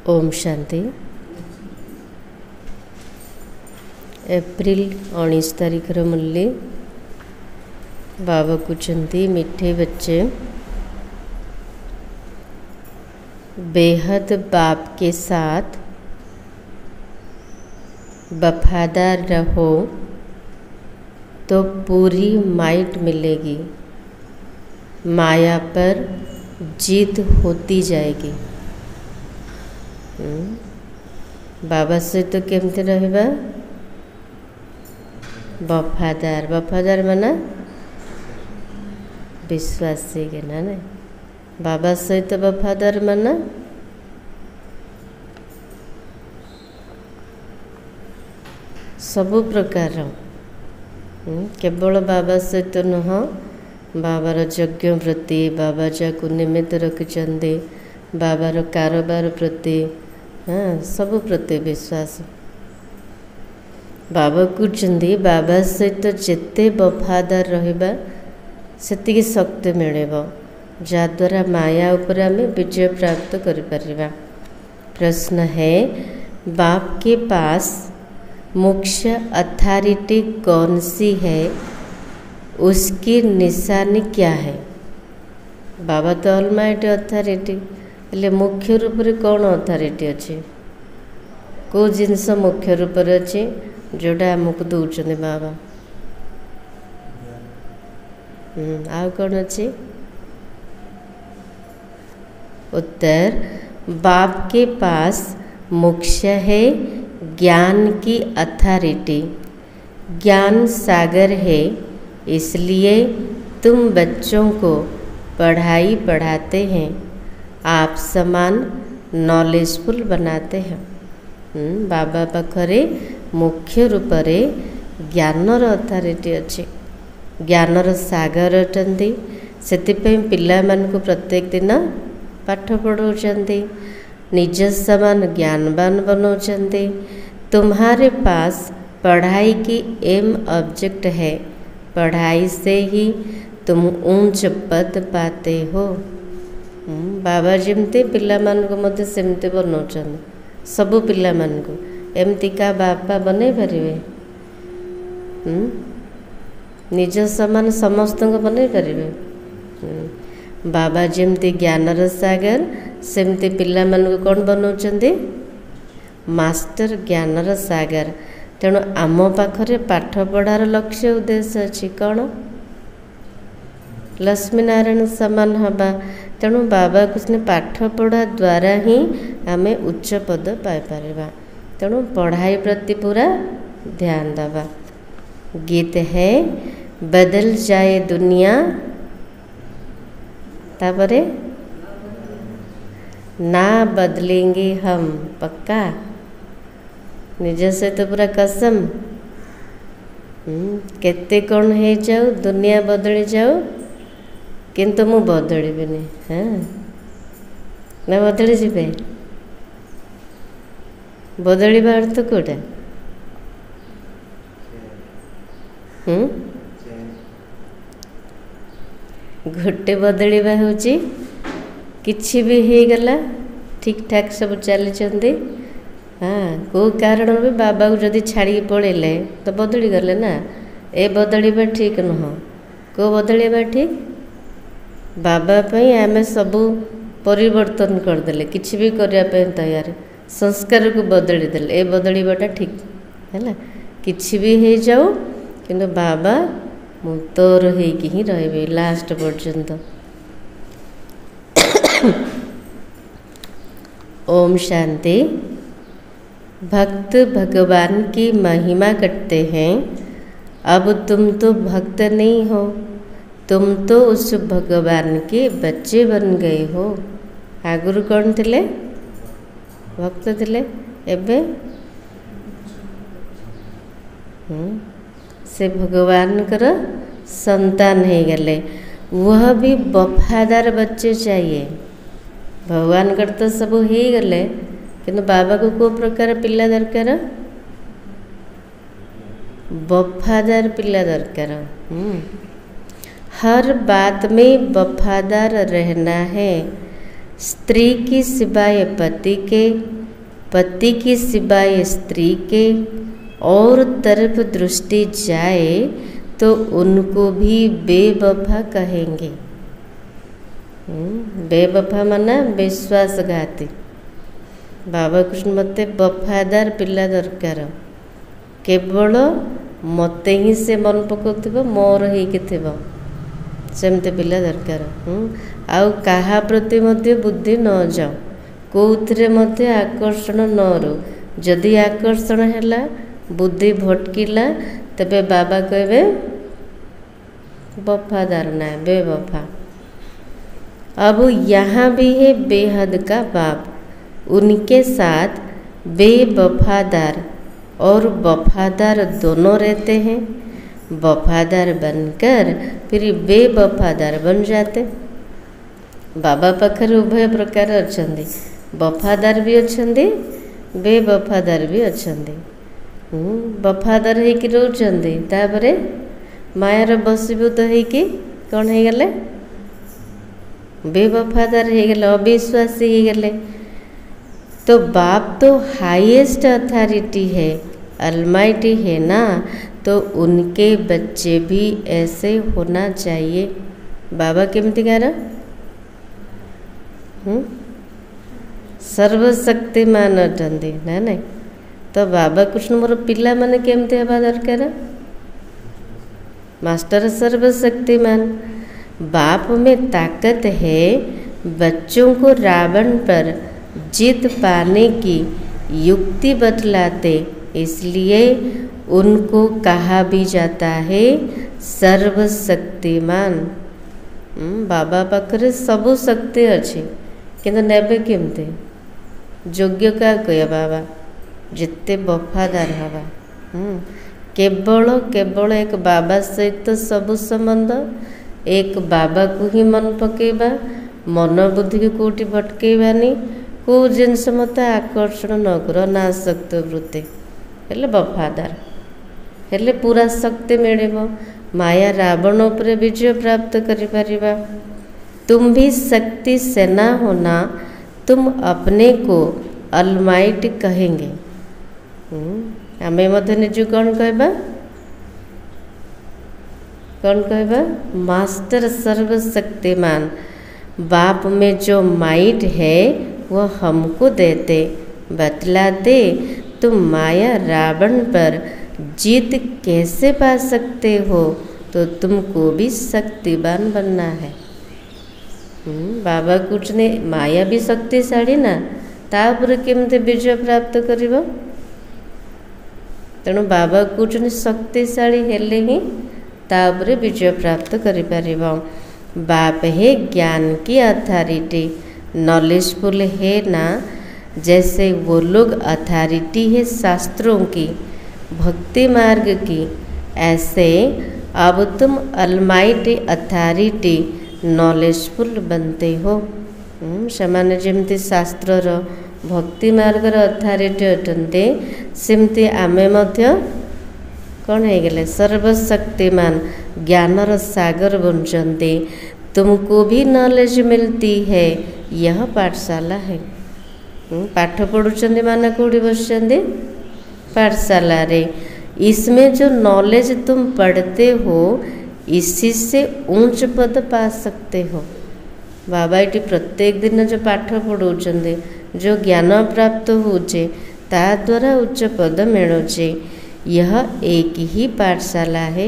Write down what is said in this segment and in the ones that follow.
Om Shanti. April 19 तारीख मूल्य बाबा कहते मिठे बच्चे बेहद बाप के साथ वफादार रहो तो पूरी माइट मिलेगी, माया पर जीत होती जाएगी। बाबा से तो केमती रहिबा वफादार। वफादार माना विश्वासी के ना नहीं। बाबा सहित वफादार माना सबु प्रकार केवल बाबा सहित नुह, बाबार यज्ञ प्रति, बाबा जाकु निमित्त रखिछन्ते, बाबार कारोबार प्रति, हाँ सबु प्रति विश्वास। बाबा कहते बाबा सहित जेते वफादार रहिबा सेतिकी शक्ति मिलेबो, जद्वारा माया उपर आमे विजय प्राप्त करि परिबा। प्रश्न है, बाप के पास मुख्य अथॉरिटी कौन सी है, उसकी निशानी क्या है? बाबा तो ऑलमाइटी अथॉरिटी, हेले मुख्य रूप रे कौन अथॉरिटी अच्छे? को जिनस मुख्य रूप रे अच्छे जोड़ा आमको दौरान बाबा? आउ कौन अच्छे? उत्तर, बाप के पास मुख्य है ज्ञान की अथॉरिटी। ज्ञान सागर है, इसलिए तुम बच्चों को पढ़ाई पढ़ाते हैं, आप समान नॉलेजफुल बनाते हैं। बाबा पाखरे मुख्य रूप रे ज्ञानर अथॉरिटी अच्छे, ज्ञानर सागर अटंती। सेतिपई पिला मानकु प्रत्येक दिन पाठ पढ़ाउछन्ते, निज समान ज्ञानवान बनाउछन्ते। तुम्हारे पास पढ़ाई की एम ऑब्जेक्ट है, पढ़ाई से ही तुम ऊंच पद पाते हो। बाबा जमती पिला मानकु मते सेमते बनाउछन्ते, सबु पिला मानकु एमती का बापा बनै परिबे? निज समान समस्त को बनै परिबे? बाबा जमती ज्ञानर सागर सेमती पिला मानकु कोन बनाउछन्ते? मास्टर ज्ञानर सागर। तेणु आम पाखरे पाठ पढ़ार लक्ष्य उद्देश्य अच्छी कौन? लक्ष्मी नारायण समान हवा। तेणु बाबा कृष्ण पाठ पढ़ा द्वारा ही आमे उच्च पद पाई परिबा। तेणु पढ़ाई प्रति पूरा ध्यान दबा। गीत है, बदल जाए दुनिया तापरे ना बदलेंगे हम, पक्का? निज से तो पूरा कसम। केते कौन है जाऊ, दुनिया बदली जाऊ, किंतु मु बदलिबिनी। हाँ ना बदली जीवे? बदलिबा अर्थ कोटा? गोटे बदलिबा होची किछि भी हे गला, ठीक ठाक सब चली चंदी। हाँ को कारण भी बाबा को जदि छाड़ी पड़ेले तो बदली गले ना। ए बदलिबा ठीक नुह, को बदलिबा ठीक? बाबा पई आमे सबू परिवर्तन करदेले, किछि भी करिया पे तैयार, संस्कार को बदली देले। ए बदलिबाटा ठीक हैला। किछि भी हे जाऊ, किंतु बाबा मु तोर हेकि ही रहबे लास्ट पर्यंत। ओम शांति। भक्त भगवान की महिमा करते हैं। अब तुम तो भक्त नहीं हो, तुम तो उस भगवान के बच्चे बन गए हो। आगुरु कौन थिले? भक्त थिले। एबे से भगवान कर संतान है गले। वह भी वफादार बच्चे चाहिए। भगवान कर तो सब हो गले, किंतु बाबा को को प्रकार पिला दरकार? वफादार पिला दरकार। हर बात में वफादार रहना है। स्त्री की सिवाय पति के, पति की सिवाय स्त्री के और तरफ दृष्टि जाए तो उनको भी बेवफा कहेंगे। बेवफा माना विश्वासघाती। बाबा कृष्ण मते वफादार पिला दरकार, केवल मते ही से मन पकाउथिबो, मोर ହେଇକି ଥିବ, सेमते पिला दरकार। आउ काहा प्रति मध्य बुद्धि न जाओ, कौथिरे मध्य आकर्षण न रो। जदि आकर्षण हैला, बुद्धि भटकिला, तबे बाबा कहबे वफादार ना, बेवफा। अब यहाँ भी है बेहद का बाप, उनके साथ बेवफादार और वफादार दोनों रहते हैं। वफादार बनकर फिर बेवफादार बन जाते। बाबा पाखर उभय प्रकार अच्छे, वफादार भी अच्छे, बेवफादार भी अच्छे। वफादार होइकी रहउछन्ते, तापरे मायार बसीभूत होइकी कौन हो गले, बेवफादार हो गले, अविश्वासी हो गले। तो बाप तो हाईएस्ट अथॉरिटी है, अलमाइटी है ना, तो उनके बच्चे भी ऐसे होना चाहिए। बाबा केमती गार सर्वशक्तिमान अटंती ना, नहीं तो बाबा कृष्ण मोर पिला माने केमती हवा दरकार। मास्टर सर्वशक्तिमान। बाप में ताकत है बच्चों को रावण पर जीत पाने की युक्ति बतलाते, इसलिए उनको कहा भी जाता है सर्वशक्तिमान। बाबा पाखरे सबु शक्ति अच्छी, किंतु नेबे केमते योग्य का कह बाबा जिते वफादार हवा। केवल एक बाबा सहित सबु संबंध, एक बाबा को ही मन पकेबा, मन बुद्धि को कोटी भटकेबानी, को जिनस मत आकर्षण न कर, अनासक्त वृत्ति हेले वफादार हेले पूरा शक्ति मिलिबो। माया रावण उपरे विजय प्राप्त करिपारिबा। तुम भी शक्ति से ना होना, तुम अपने को अलमाइटी कहेंगे। आमे मध्य निज कौन कहबा, कौन कहबा, मास्टर सर्वशक्तिमान। बाप में जो माइट है वह हमको देते, बतलाते तुम माया रावण पर जीत कैसे पा सकते हो, तो तुमको भी शक्तिवान बनना है। बाबा कुछ ने माया भी शक्तिशाली ना, तापर केमते विजय प्राप्त करिबो। तेणु बाबा कुछ ने शक्तिशाली हेले ही तापर विजय प्राप्त करिपारिबो। बाप है ज्ञान की अथॉरिटी, नॉलेजफुल है ना, जैसे वो लोग अथॉरिटी है शास्त्रों की, भक्ति मार्ग की, ऐसे अब तुम अलमाइटी अथॉरिटी नॉलेजफुल बनते हो। सेमाने जेमती शास्त्रर भक्ति मार्गर अथॉरिटी अटंते, सेमती आमे मध्य कौन हो गले सर्वशक्तिमान, ज्ञानर सागर बनचंते। तुमको भी नॉलेज मिलती है, यह पाठशाला है। पाठ पढ़ुचंदी माने कोड़ी बसचंदी पाठशाला रे। इसमें जो नॉलेज तुम पढ़ते हो, इसी से ऊंच पद पा सकते हो। बाबा ये प्रत्येक दिन जो पाठ पढ़ुचंदी, जो ज्ञान प्राप्त होचे, ता द्वारा उच्च पद मिलुचे। यह एक ही पाठशाला है,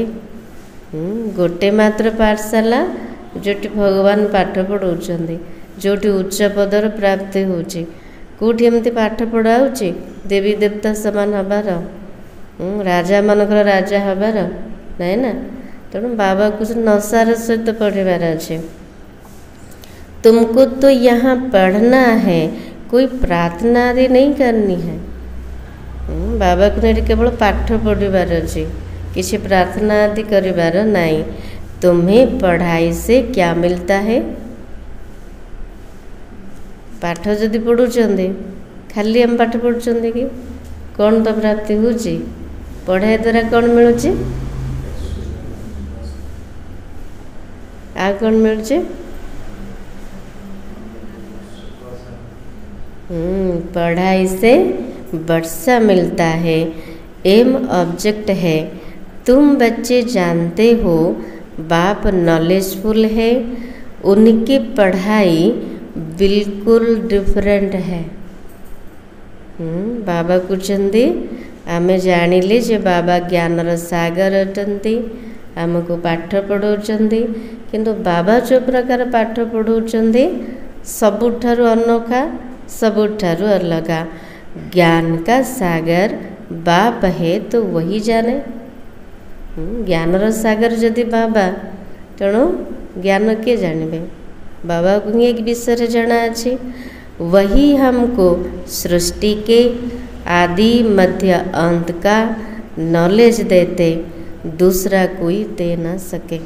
गोटे मात्र पाठशाला जोटी भगवान पाठ पढ़ाऊँ, जोटी उच्च पदर प्राप्ति होची। कौटी एमती पाठ पढ़ा होची देवी देवता समान हबार, राजा मानकर राजा हबार नाई ना। तेणु बाबा कुछ नशार सहित पढ़ार अच्छे। तुमको तो यहाँ पढ़ना है, कोई प्रार्थना आदि नहीं करनी है। बाबा को नहीं केवल पाठ पढ़ार अच्छे, किसी प्रार्थना आदि करिबार नहीं। तुम्हें पढ़ाई से क्या मिलता है? पाठ जदि पढ़ुचंदी, खाली हम पाठ पढ़ुचंदी कि कौन तो प्राप्ति होची? पढ़ाई द्वारा कौन मिलुची? आ कौन मिलुची? पढ़ाई से वर्षा मिलता है। एम ऑब्जेक्ट है। तुम बच्चे जानते हो बाप नॉलेजफुल है, उनकी पढ़ाई बिल्कुल डिफरेंट है। बाबा कहते आमे जानिले जे बाबा ज्ञानर सागर अटंती, आमको पाठ पढ़ाउछंती, किंतु बाबा जो प्रकार पाठ पढ़ाउछंती सबुठारु अनोखा, सबुठारु अलगा। ज्ञान का सागर बाप है तो वही जाने। ज्ञानर सागर जदि बाबा, तेणु ज्ञान किए जानबे? बाबा को एक विषय जाना अच्छी। वही हमको सृष्टि के आदि मध्य अंत का नॉलेज देते, दूसरा कोई दे न सके।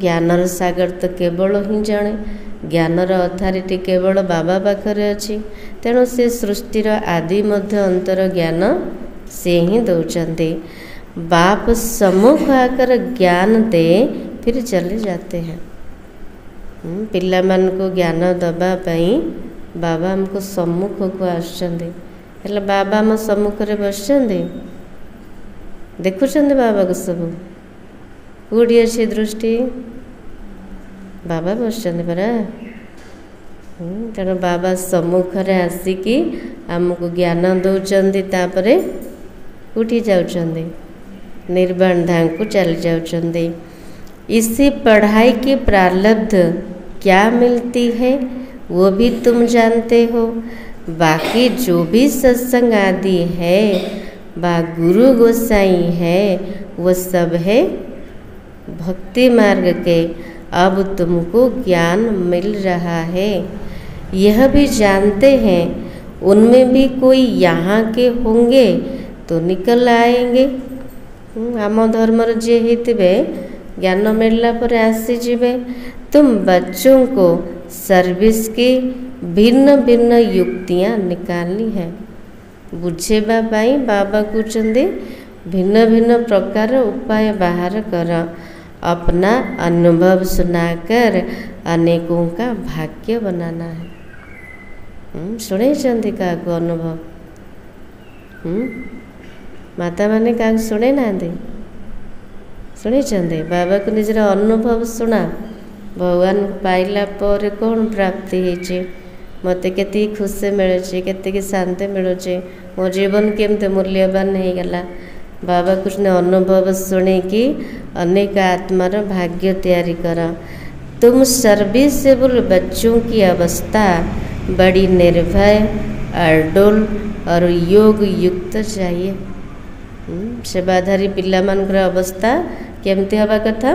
ज्ञानर सागर तो केवल ही जाने, ज्ञानर अथॉरिटी केवल बाबा पाखरे अच्छी। तेणु से सृष्टिर आदि मध्य अंतर ज्ञान से ही दौरान। बाप सम्मुख आकर ज्ञान दे फिर चले जाते हैं। पिला मान को ज्ञान दबा पाई बाबा हमको सम्मुख को आसुचंदी, हेले बाबा आम सम्मुख रे बसचंदी, देखुचंदी बाबा को सब कोड़ी अच्छी दृष्टि बाबा बसचंदी परा। तेणु बाबा सम्मुख रे आसिकी आमको ज्ञान दौरान, तापरे उठी जाउचंदी, निर्वाण धाम को चली जाउचंदी। इसी पढ़ाई की प्रारब्ध क्या मिलती है वो भी तुम जानते हो। बाकी जो भी सत्संग आदि है बा गुरु गोसाई है, वो सब है भक्ति मार्ग के। अब तुमको ज्ञान मिल रहा है, यह भी जानते हैं उनमें भी कोई यहाँ के होंगे तो निकल आएंगे। आम धर्मर जे हितबे ज्ञान मिलला पर आसीजिबे। तुम बच्चों को सर्विस की भिन्न भिन्न युक्तियाँ निकालनी है। बुझेबा पाई बाबा कहते भिन्न भिन्न प्रकार उपाय बाहर कर, अपना अनुभव सुनाकर अनेकों का भाग्य बनाना है। शुणे चंदी का अनुभव माता माने क्या शुणे ना शुणी चंदे बाबा को निजर अनुभव शुणा। भगवान पाइला पर कौन प्राप्ति होती, मत के खुशी मिलूँ, के शांति मिलूँ, मो जीवन केमते मूल्यवान हो गला। बाबा कुछ ने अनुभव शुणी कि अनेक आत्मार भाग्य तैयारी कर। तुम सर्विसेबल बच्चों की अवस्था बड़ी निर्भय, अडोल और योग युक्त चाहिए। सेवाधारी पिला मानकर अवस्था केमती हवा कथा।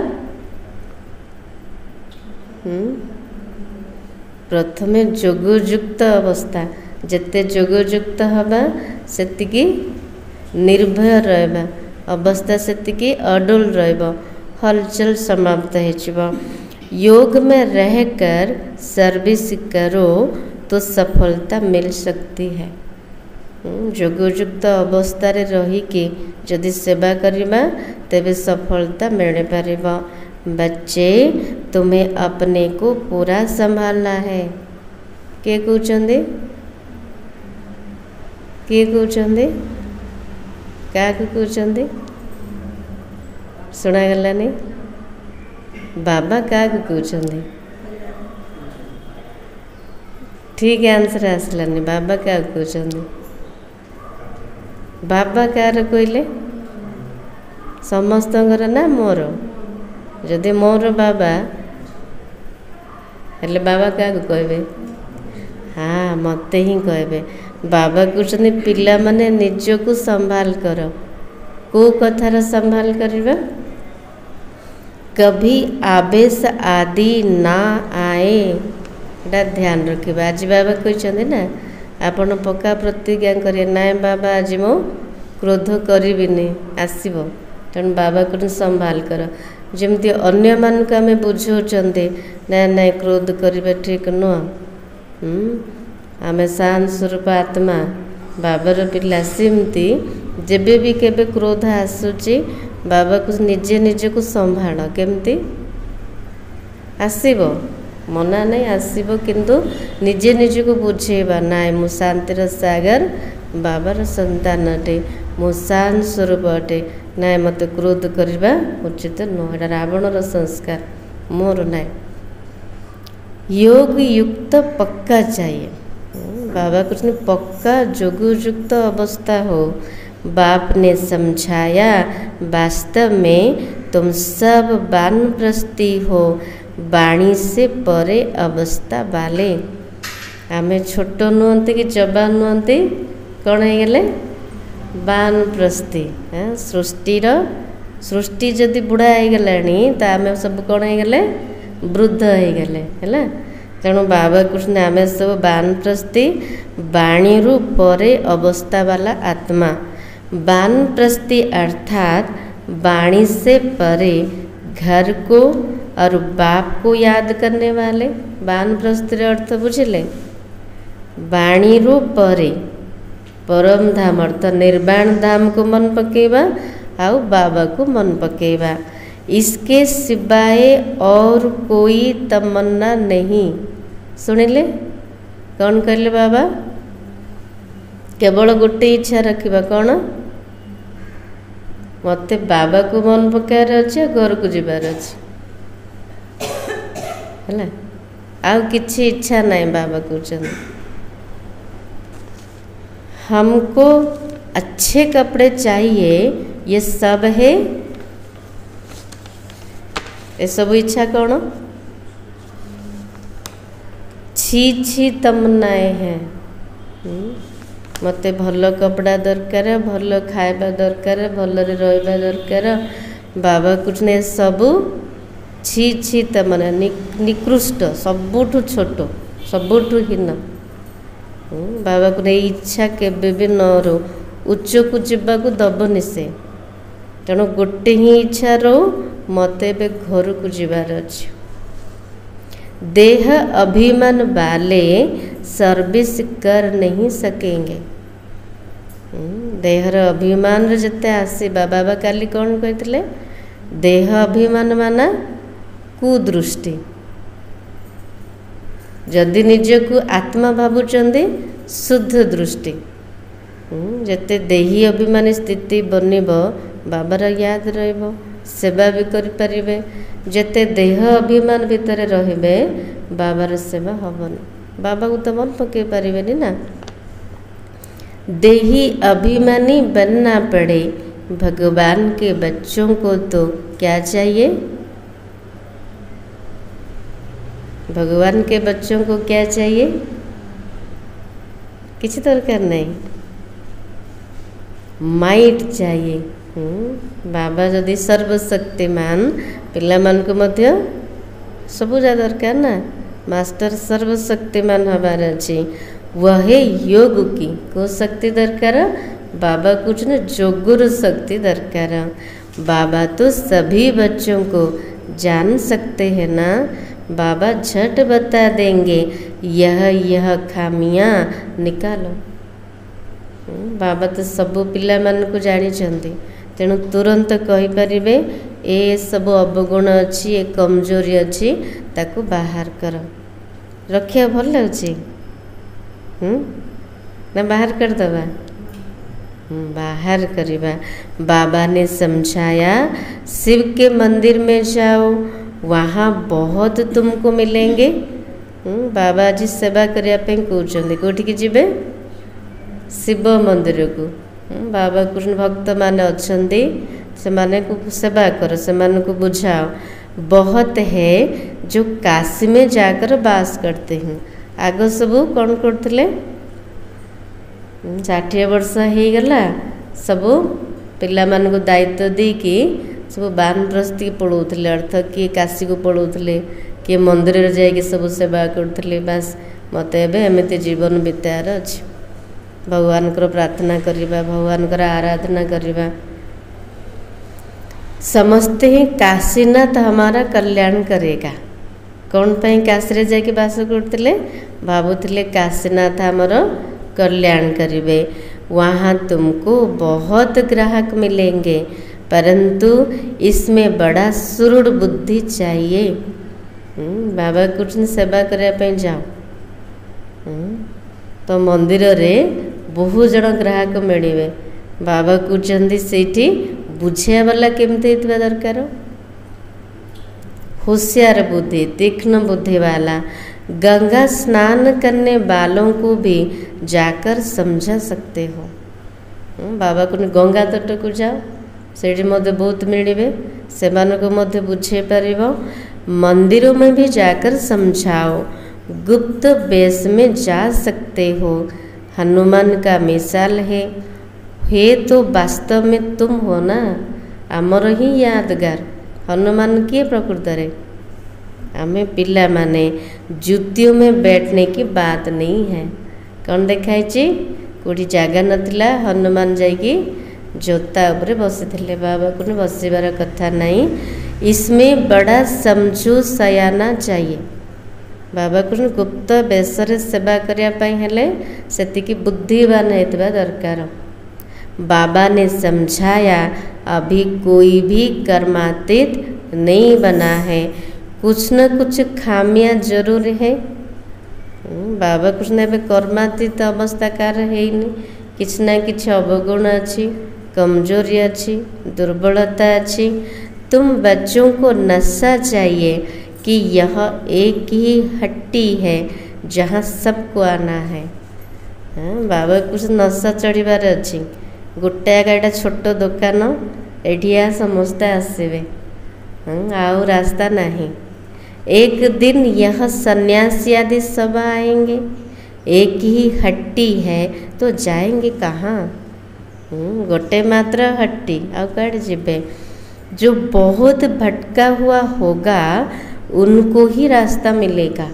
प्रथमे जोगयुक्त अवस्था, जिते जोगयुक्त हवा सेतिकी निर्भय रहबा, अवस्था सेतिकी अडोल रहबो, हलचल समाप्त हो। योग में रहकर सर्विस करो तो सफलता मिल सकती है। जोगयुक्त अवस्था रहीकि जदि सेवा करिबा तेबे सफलता मिल पारिबा। बच्चे तुम्हें अपने को पूरा संभालना है। के कहते के कहते क्या कहते शुणागलानी बाबा क्या कहते ठीक आंसर आसलानी। बाबा क्या कहते बाबा कार कहले समस्त ना मोर जदि मोर बाबा हेले बाबा क्या कहे हाँ मत ही कहे। बाबा कहते पिला माने निजको संभाल कर। को कथार संभाल करवा कभी आवेश आदि ना आए एटा ध्यान रखिबा। आज बाबा कहते ना आपण पक्का प्रतिज्ञा करें ना बाबा आज मो क्रोध करिबिनी आसीबो, तेणु बाबा को संभाल कर। जमती अन्य मान को आम बुझाऊँचे ना ना क्रोध करवा ठीक नुह। आम शांत स्वरूप आत्मा बाबार पिला सेमती जेबे भी केबे क्रोध आसूची बाबा को निजे निजे को संभाल केमती आसीबो मना नहीं आसब किंतु निजे निजी को बुझेबा नाई मु शांतिर सागर बाबार संतान अटे मु शांत स्वरूप अटे नाई मत क्रोध करवा उचित नुह रावणर संस्कार मोर नाई योग युक्त पक्का चाहिए बाबा कृष्ण पक्का योग युक्त अवस्था हो बाप ने समझाया वास्तव में तुम सब वानप्रस्थी हो वाणी से परे अवस्था वाले आमे छोट नुहति कि जवान नुहति कौन हो गले वानप्रस्थी सृष्टि जदि बुढ़ा हो गलानी तो आमे सब कौन हो गले वृद्ध हो गले है तेणु बाबा कृष्ण आम सब वानप्रस्थी वाणी रु परे अवस्था वाला आत्मा वानप्रस्थी अर्थात वाणी से परे घर को और बाप को याद करने वाले वानप्रस्थी अर्थ बुझिले वाणी रु परे परम धाम अर्थ निर्वाण धाम को मन पकेवा आउ बाबा को मन पकेवा इसके सिवाय और कोई तमन्ना नहीं सुनिले कौन कहले बाबा केवल गोटे इच्छा रखिबा कौन मते बाबा को मन पकायर अच्छे घर को जीवार अच्छे है आउ किछि इच्छा नहीं बाबा कहते हमको अच्छे कपड़े चाहिए ये सब है ये सब इच्छा कौन छी छी तमन्नाए हैं मते भल कपड़ा दरकार भल खाइबा दरकार भलरे रहिबा दरकार बाबा कुछ ने सब छी छी तमन्ना निकृष्ट सबुठु छोट सबुठु हीन बाबा को नहीं इच्छा केबे भी न रो उच्च को जीवा को दबनी से तेणु गोटे ही इच्छा रो मते बे घर को जीवार अच्छे देह अभिमान वाले सर्विस कर नहीं सकेंगे देहर अभिमान जिते आसवा बाबा काली कौन कहते देह अभिमान माना कुदृष्टि जदि निजक आत्मा भावुंट शुद्ध दृष्टि जिते देही अभिमानी स्थिति बनब बाबार याद रहिबो सेवा भी करें जिते देह अभिमान भितर रे बाबार सेवा हबनी बाबा को तो मन पकई पारे ना देही अभिमानी बनना पड़े भगवान के बच्चों को तो क्या चाहिए भगवान के बच्चों को क्या चाहिए किसी दरकार नहीं माइट चाहिए बाबा जदि सर्वशक्तिमान पिला मान को मध्य सबुजा दरकार ना मास्टर सर्वशक्तिमान हबार अच्छी वह योग की को शक्ति दरकार बाबा कुछ न जोगुर शक्ति दरकार बाबा तो सभी बच्चों को जान सकते हैं ना बाबा झट बता देंगे यह खामियां निकालो बाबा तो सबू पिला मान को जानी तेणु तुरंत कहीपर ए सब अवगुण अच्छी ए कमजोरी अच्छी ताकू बाहर कर रखिया भल लगे ना बाहर कर दबा बाहर करवा बाबा ने समझाया शिव के मंदिर में जाओ वहाँ बहुत तुमको मिलेंगे बाबा जी सेवा करने कहते कौटी की जीवे शिव मंदिर को बाबा कृष्ण भक्त माने अच्छे से माने को सेवा करो से माने को बुझाओ बहुत है जो काशी में जाकर वास करते हैं आग सब कौन करते 60 वर्ष हो गला सब पिला मान को दायित्व देकी सब वानप्रस्थी पढ़ाऊले अर्थ किए काशी को पढ़ाऊले किए मंदिर जाकि सब सेवा करते बास मत एमती जीवन बितार अच्छे भगवान को प्रार्थना करवा भगवान को आराधना करवा समझते हैं काशीनाथ हमारा कल्याण करेगा कौन पाई काशी रे जाके बास करते भावुले काशीनाथ हमार कल्याण करेंगे वहाँ तुमको बहुत ग्राहक मिलेंगे परंतु इसमें बड़ा सुदृढ़ बुद्धि चाहिए बाबा कहते सेवा करने जाओ। तो मंदिर रे बहु जन ग्राहक मिले। बाबा कहते से बुझे वाला केमती दरकार, होशियार बुद्धि, तीक्ष्ण बुद्धि वाला। गंगा स्नान करने वालों को भी जाकर समझा सकते हो। बाबा को गंगा तट को जाओ, से बहुत मिले, से बुझे पार। मंदिरों में भी जाकर समझाओ। गुप्त वेश में जा सकते हो। हनुमान का मिसाल है तो वास्तव में तुम हो ना, आमर ही यादगार। हनुमान किए प्रकृत रे आमे पिला माने जुतियों में बैठने की बात नहीं है। कौन देखाई कोटी जगह नथिला, हनुमान जाइकी जोता उपरे बसी। बाबा को बसबार कथा नहीं, इसमें बड़ा समझू सयाना चाहिए। बाबा को गुप्त बेसरे सेवा करने से बुद्धिवान होता दरकार। बाबा ने समझाया अभी कोई भी कर्मातीत नहीं बना है, कुछ न कुछ खामियां जरूर है। बाबा कृष्ण कर्मातीत अवस्था कार है, किछ ना किछ अवगुण अच्छी, कमजोरी अच्छी, दुर्बलता अच्छी। तुम बच्चों को नशा चाहिए कि यह एक ही हट्टी है जहाँ सबको आना है। बाबा कुछ नशा चढ़ार अच्छी, गोटाए गाड़ा छोट दुकान एठिया समस्ते आसवे, आउ रास्ता नहीं। एक दिन यह सन्यासी आदि सब आएंगे। एक ही हट्टी है तो जाएंगे कहाँ? गोटे मात्र हट्टी आउ कड़े जीवे। जो बहुत भटका हुआ होगा उनको ही रास्ता मिलेगा।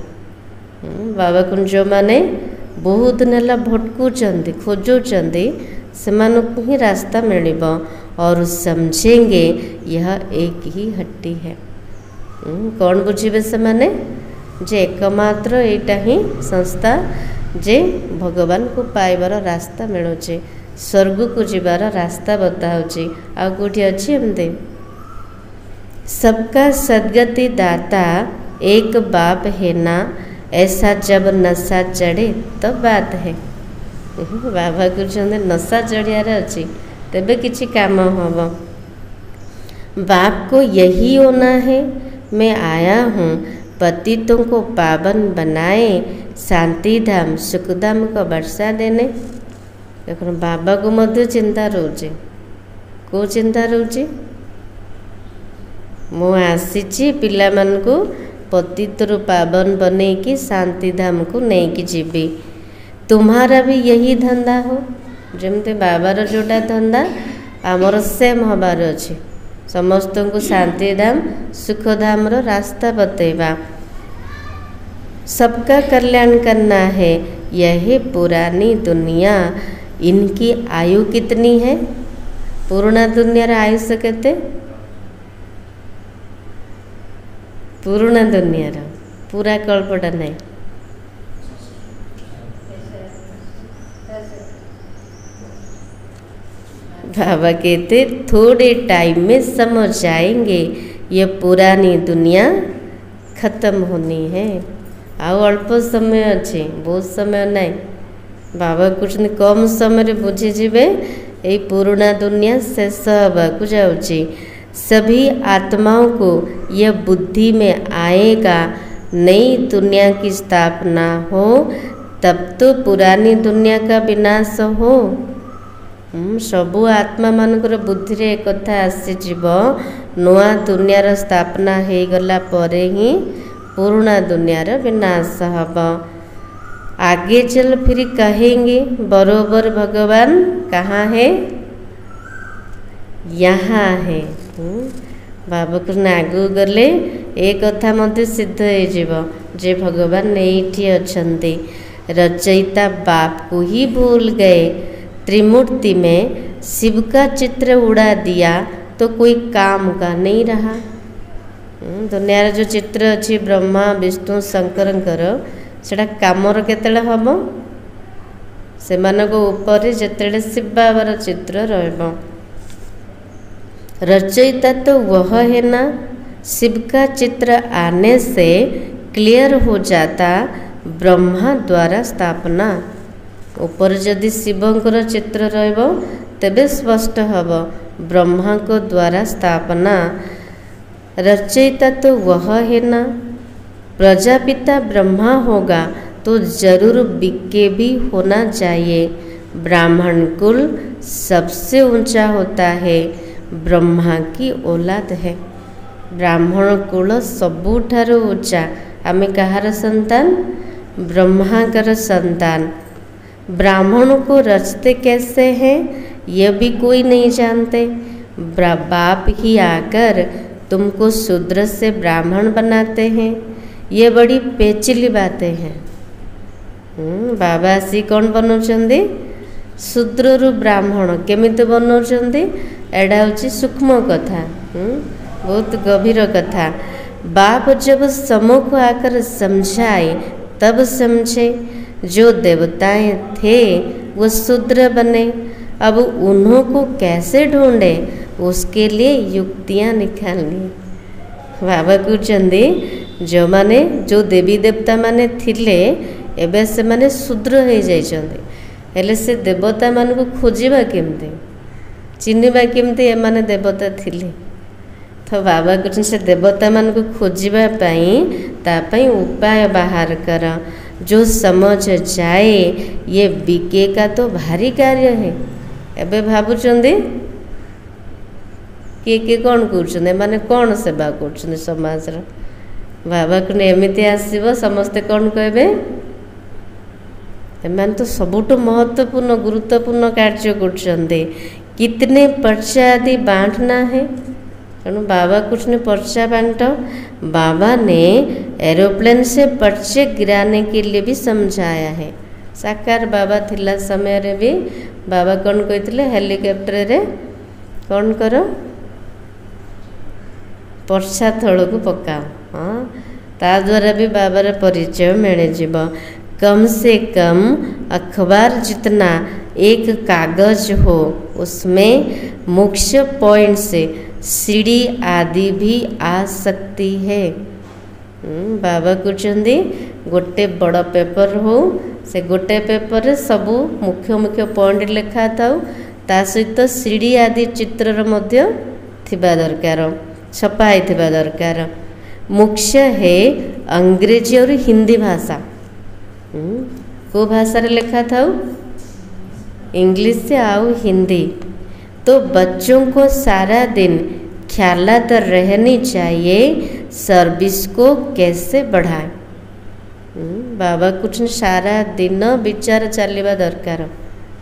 बाबा को जो माने बहुत नेला भटकुचंदी खोजुचंदी सेमानकु ही रास्ता मिलिबो और समझेंगे यह एक ही हट्टी है। कौन बुझे से माने जे एकमात्र एटा ही संस्था जे भगवान को पाइबार रास्ता मिलुचे, स्वर्ग को जीवार रास्ता बताऊँगी। आ कोठी अच्छी एमती सबका सदगति दाता एक बाप है ना, ऐसा जब नशा चढ़े तब बात है। बाबा कहते नशा चढ़ियार अच्छी तेबे किछि काम हम। बाप को यही होना है। मैं आया हूँ पतितों को पावन बनाए, शांति धाम सुखधाम को वर्षा देने। देखो बाबा को मध्य चिंता रोचे, को चिंता रोचे मु आसी पिला मान को पतितरु पावन बने कि शांति धाम को नहीं कि जीवी। तुम्हारा भी यही धंदा हो, जमते बाबार जोटा धंदा आमर सेम हबार अच्छे। समस्त को शांति धाम सुख धाम रो रास्ता बतेवा, सबका कल्याण करना है। यही पुरानी दुनिया, इनकी आयु कितनी है? पुराना दुनिया रा आयुष केते? पुराना दुनिया रा पूरा कल्पटा नहीं। बाबा कहते थोड़े टाइम में समझ जाएंगे ये पुरानी दुनिया खत्म होनी है। आउ अल्प समय अच्छे, बहुत समय नहीं। बाबा कुछ कम समय बुझी जीवे ये पुराना दुनिया शेष होगा जाऊँगी। सभी आत्माओं को यह बुद्धि में आएगा नई दुनिया की स्थापना हो तब तो पुरानी दुनिया का विनाश हो। सबू आत्मा मानकर बुद्धि रे एक कथा आसीजिव, नुआ दुनियार स्थापना हो गला परे ही पुराना दुनियार विनाश हब। आगे चल फिर कहेंगे बरोबर भगवान कहाँ है? यहाँ है। बाबा कृष्ण आगू गले एक कथा मध्य सिद्ध हो जे भगवान एठी अछंती। रचयिता बाप को ही भूल गए। त्रिमूर्ति में शिव का चित्र उड़ा दिया तो कोई काम का नहीं रहा। दुनिया जो चित्र अच्छी ब्रह्मा विष्णु शंकरंकर सेटा कामर केतेले हम से ऊपर जिते शिव बाबार चित्र रहिबो। रचयिता तो वह है ना, शिव का चित्र आने से क्लियर हो जाता ब्रह्मा द्वारा स्थापना। ऊपर जदि शिवंकर चित्र रहिबो तेबे स्पष्ट हब ब्रह्मा को द्वारा स्थापना। रचयिता तो वह है ना, प्रजापिता ब्रह्मा होगा तो जरूर विज्ञ भी होना चाहिए। ब्राह्मण कुल सबसे ऊंचा होता है, ब्रह्मा की औलाद है। ब्राह्मण कुल सबुठारु ऊंचा। आमे कहार संतान? ब्रह्माकर संतान। ब्राह्मण को रचते कैसे हैं यह भी कोई नहीं जानते। बाप ही आकर तुमको शूद्र से ब्राह्मण बनाते हैं, ये बड़ी पेचिली बातें हैं। बाबा आसी कौन बनौଛନ୍ତି? शूद्ररु ब्राह्मण केमिति बनौଛନ୍ତି? एडा होची सूक्ष्म कथा, बहुत गभीर कथा। बाप जब सम्मुख आकर समझाए तब समझे। जो देवताएं थे वो शूद्र बने, अब उन्हों को कैसे ढूंढे उसके लिए युक्तियां निकालनी। बाबा कहते जो माने जो देवी देवता माने थिले एबे से माने शूद्र हो जाइछन्ते, हेले से देवता मान को खोजिबा केमते, चिन्हिबा केमते एमाने देवता थिले। तो बाबा कहते से देवता मान को खोजिबा पई तापई उपाय बाहर कर। जो समझ जाए ये विज्ञ का तो भारी कार्य है। एबे भाबुचंदी किए कौन कर माने कौन सेवा कर समाज रो। बाबा को एमती आसब समस्ते कौन कहे एमान तो सबुठ महत्वपूर्ण गुरुत्वपूर्ण कार्य करछन्ते। कितने पर्चा आदि बांटना है, तेणु बाबा कुछ ने पर्चा बांट। बाबा ने एरोप्लेन से पर्चे गिराने के लिए भी समझाया है। साकार बाबा थिला समय रे भी बाबा कौन कहते हेलिकॉप्टर रे कौन करो पर्चा थल को पकाओ। हाँ, ता द्वारा भी बाबार परिचय मिल जीव। कम से कम अखबार जितना एक कागज हो उसमें मुख्य पॉइंट से सीढ़ी आदि भी आ सकती है। बाबा कहते गोटे बड़ पेपर हो से गोटे पेपर सबू मुख्य मुख्य पॉइंट लिखा था, ता सहित सीढ़ी आदि चित्र मध्य थिबा दरकार, छपाई थिबा दरकार। मुख्य है अंग्रेजी और हिंदी भाषा। को भाषा रे लिखा था? इंग्लिश से आउ हिंदी। तो बच्चों को सारा दिन ख्यालात रहनी चाहिए सर्विस को कैसे बढ़ाए। बाबा कुछ सारा दिन विचार चलवा दरकार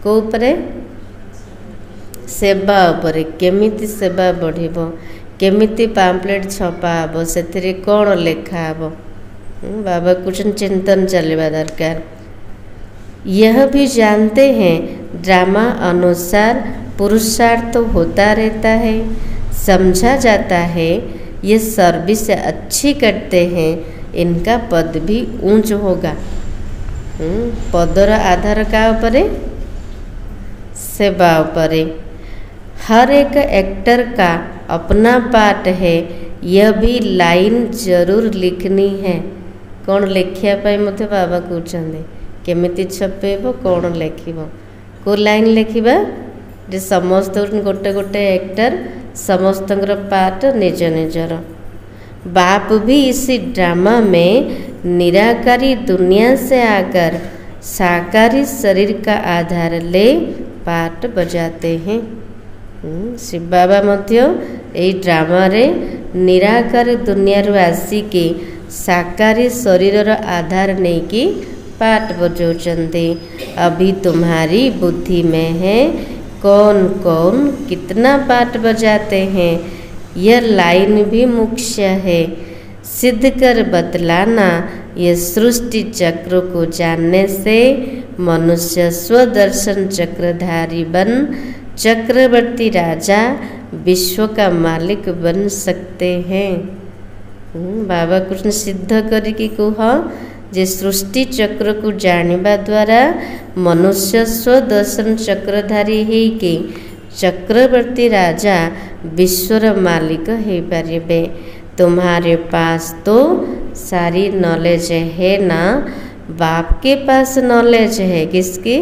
को उपरे सेवा उपरे, केमिति सेवा बढ़िबो, केमिति पैम्पलेट छपा हबो, सेथिरे कौन लेखा हबो। बाबा कुछ चिंतन चलवा दरकार। यह भी जानते हैं ड्रामा अनुसार पुरुषार्थ तो होता रहता है, समझा जाता है ये सर्विस अच्छी करते हैं इनका पद भी ऊंच होगा। पदर आधार का उपरे सेवा उपरे। हर एक एक्टर का अपना पार्ट है, यह भी लाइन जरूर लिखनी है। कौन लेखिया पाई मते बाबा कहते केमिति छपेब कौन लेखिब को लाइन लिखा जे समस्त गोटे गोटे एक्टर समस्त पार्ट निज निजर। बाप भी इसी ड्रामा में निराकारी दुनिया से आकर साकारी शरीर का आधार ले पार्ट बजाते हैं। शिव बाबा मध्य यही ड्रामा रे निराकारी दुनिया रू आसिकी साकारी शरीर आधार नहीं कि पार्ट बजाउचंती। अभी तुम्हारी बुद्धि में है कौन कौन कितना पार्ट बजाते हैं, यह लाइन भी मुख्य है। सिद्ध कर बतलाना ये सृष्टि चक्र को जानने से मनुष्य स्वदर्शन चक्रधारी बन चक्रवर्ती राजा विश्व का मालिक बन सकते हैं। बाबा कृष्ण सिद्ध करिकी कह जे सृष्टि चक्र को जानिबा द्वारा मनुष्य स्वदर्शन चक्रधारी होइके चक्रवर्ती राजा विश्वर मालिक हो पारिबे। तुम्हारे पास तो सारी नॉलेज है ना, बाप के पास नॉलेज है किसकी?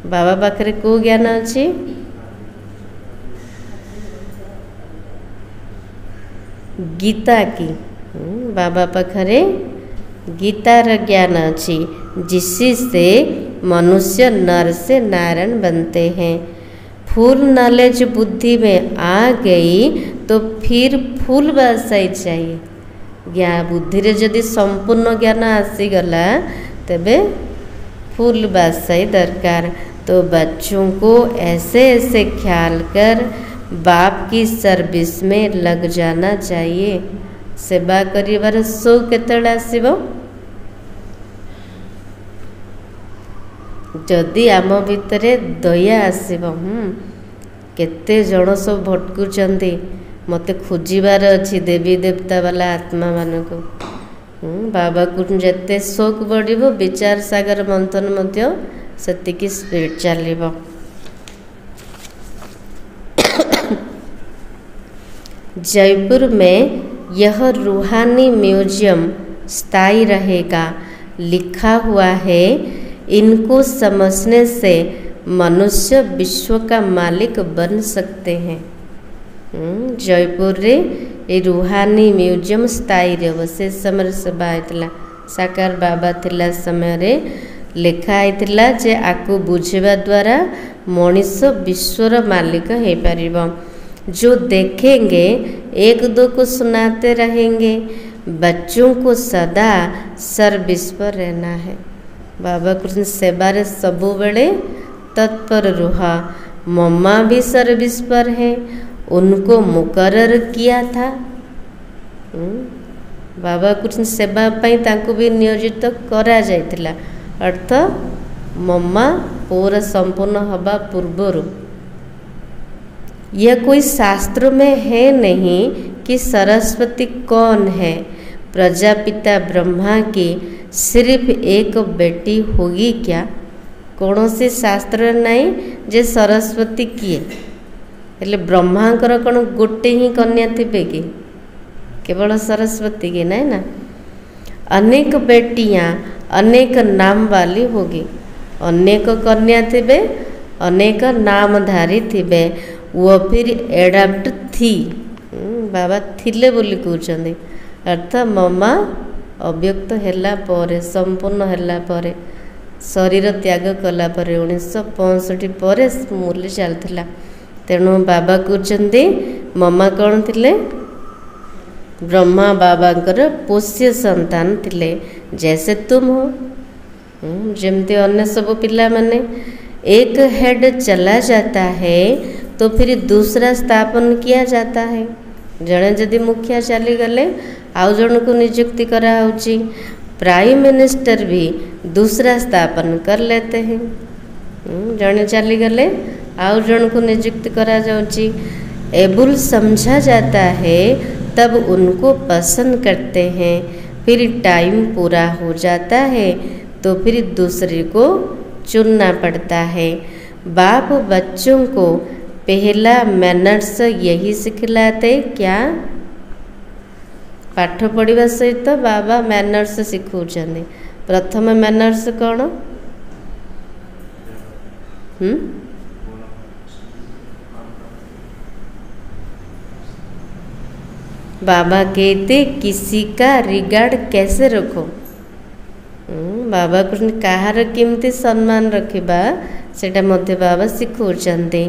बाबा पाखरे को ज्ञान अच्छी? गीता की। बाबा पाखरे गीतार ज्ञान अच्छी, जिससे मनुष्य नर से नारायण बनते हैं। फुल नॉलेज बुद्धि में आ गई तो फिर फुल बासाई चाहिए। ज्ञान बुद्धि रे जदि संपूर्ण ज्ञान आसीगला तेबे फुल बासाई दरकार। तो बच्चों को ऐसे ऐसे ख्याल कर बाप की सर्विस में लग जाना चाहिए। सेवा करिबार सो केतेବେଳେ आसीबो? जदि आम भितरे दया आसीबो। केते जन सब भटकुचंती, मते खोजिबार अछि देवी देवता वाला आत्मा मानको। बाबा को जेते शोक बढ़िबो, विचार सागर मंथन मध्य सेतिकी स्पीड चलिबो। जयपुर में यह रूहानी म्यूजियम स्थायी रहेगा। लिखा हुआ है, इनको समझने से मनुष्य विश्व का मालिक बन सकते हैं। जयपुर रे ए रूहानी म्यूजियम स्थायी रहो। से समय सभा आइतला, साकार बाबा थिला समय रे लिखा आइतला जे आकु बुझेबा द्वारा मनुष्य विश्वर मालिक हो पारिबो। जो देखेंगे एक दो को सुनाते रहेंगे। बच्चों को सदा सर्विस पर रहना है। बाबा कृष्ण सेवा रे सबु बेले तत्पर रुहा। मम्मा भी सर्विस पर है, उनको मुकर्रर किया था। बाबा कृष्ण सेवा पाई तांको भी नियोजित करा जायतिला। अर्थ मम्मा पूरा संपूर्ण हवा पूर्वरु। यह कोई शास्त्र में है नहीं कि सरस्वती कौन है। प्रजापिता ब्रह्मा की सिर्फ एक बेटी होगी क्या? कौन से शास्त्र नहीं जे सरस्वती किए? हेले ब्रह्मांकर कौन गोटे ही कन्या थे कि केवल सरस्वती की नहीं ना। अनेक बेटियां अनेक नाम वाली होगी। अनेक कन्या थे, अनेक नामधारी थे। वो फिर एडाप्ट थी। बाबा थिले बोली कहते। अर्थ मम्मा अव्यक्त हैला परे, संपूर्ण हैला परे, शरीर त्याग कला परे 1965 पर मुरली चलता। तेणु बाबा कहते मम्मा कौन थिले? ब्रह्मा बाबांकर पोष्य संतान थिले। जैसे तुम हो, जमती अन्य सब पिला माने। एक हेड चला जाता है तो फिर दूसरा स्थापन किया जाता है। जड़े जदि मुखिया चली गले आउ जन को नियुक्ति करा होची। प्राइम मिनिस्टर भी दूसरा स्थापन कर लेते हैं। जड़े चली गले आउ जन को नियुक्ति करा जाउची। एबुल समझा जाता है तब उनको पसंद करते हैं। फिर टाइम पूरा हो जाता है तो फिर दूसरे को चुनना पड़ता है। बाप बच्चों को पहला मैनर्स यही सिखलाते क्या? पाठ पढ़ा सहित बाबा मैनर्स शिखौछन्ति। प्रथम मैनर्स कौन? बाबा कहते किसी का रिगार्ड कैसे रखो। बाबा कृष्ण कहार केमती सम्मान रखिबा सेटा मध्य बाबा शिखौछन्ति।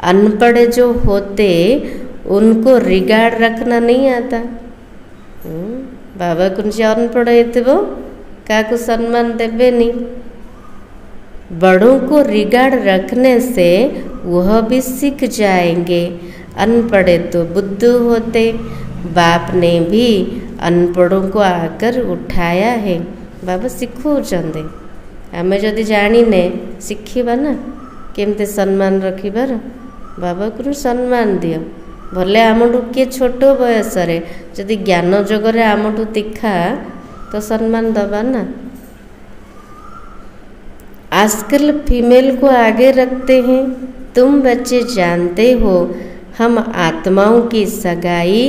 अनपढ़ जो होते उनको रिगार्ड रखना नहीं आता। बाबा कुछ अनपढ़ हो क्या सम्मान देवे नहीं। बड़ों को रिगार्ड रखने से वह भी सीख जाएंगे। अनपढ़ तो बुद्धू होते। बाप ने भी अनपढ़ों को आकर उठाया है। बाबा शिखौछन्ति। आमे जदि जानिने शिखिबा ना केमते सम्मान रखिबार। बाबा को सम्मान दियो। भले आमठू किए छोट बयस जदि ज्ञान जगरे आमठू तीखा तो सम्मान दबा ना। आजकल फीमेल को आगे रखते हैं। तुम बच्चे जानते हो हम आत्माओं की सगाई